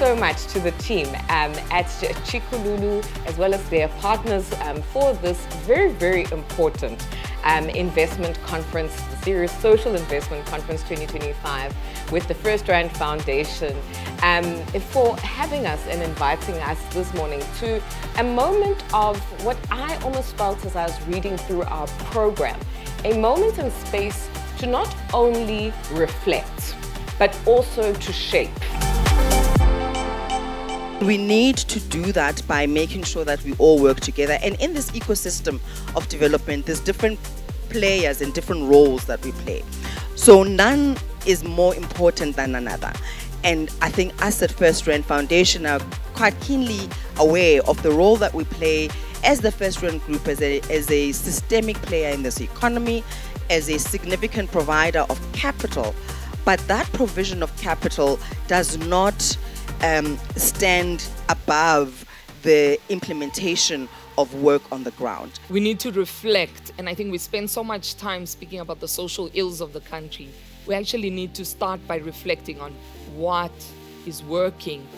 so much to the team at Chikululu, as well as their partners for this very, very important investment conference, the Serious Social Investment Conference 2025 with the First Rand Foundation, for having us and inviting us this morning to a moment of what I almost felt as I was reading through our program, a moment and space to not only reflect, but also to shape. We need to do that by making sure that we all work together. And in this ecosystem of development, there's different players and different roles that we play. So none is more important than another. And I think us at First Rand Foundation are quite keenly aware of the role that we play as the First Rand Group, as a systemic player in this economy, as a significant provider of capital. But that provision of capital does not stand above the implementation of work on the ground. We need to reflect, and I think we spend so much time speaking about the social ills of the country. We actually need to start by reflecting on what is working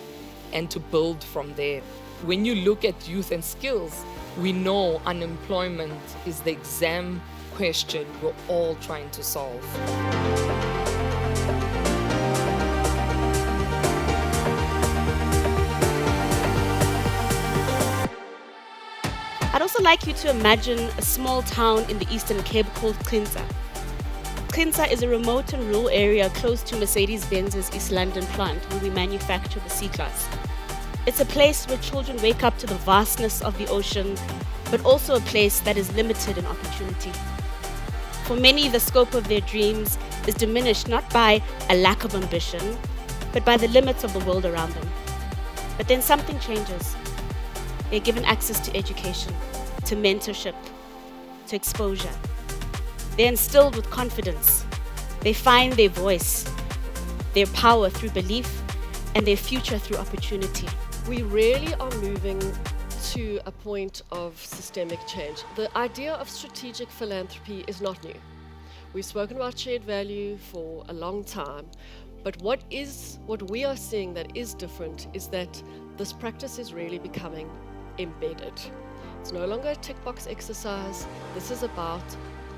and to build from there. When you look at youth and skills, we know unemployment is the exam question we're all trying to solve. I'd also like you to imagine a small town in the Eastern Cape called Kinza. Kinza is a remote and rural area close to Mercedes-Benz's East London plant where we manufacture the C-Class. It's a place where children wake up to the vastness of the ocean, but also a place that is limited in opportunity. For many, the scope of their dreams is diminished not by a lack of ambition, but by the limits of the world around them. But then something changes. They're given access to education, to mentorship, to exposure. They're instilled with confidence. They find their voice, their power through belief, and their future through opportunity. We really are moving to a point of systemic change. The idea of strategic philanthropy is not new. We've spoken about shared value for a long time, but what we are seeing that is different is that this practice is really becoming embedded. It's no longer a tick box exercise. This is about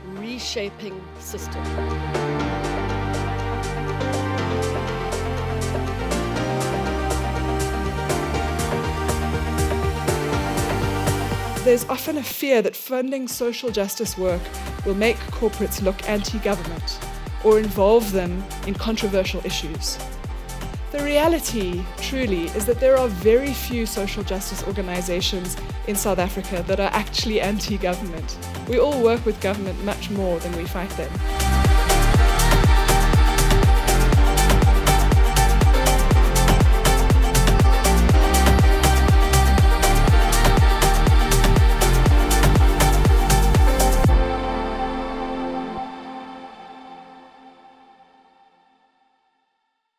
reshaping system. There's often a fear that funding social justice work will make corporates look anti-government or involve them in controversial issues. The reality, truly, is that there are very few social justice organizations in South Africa that are actually anti-government. We all work with government much more than we fight them.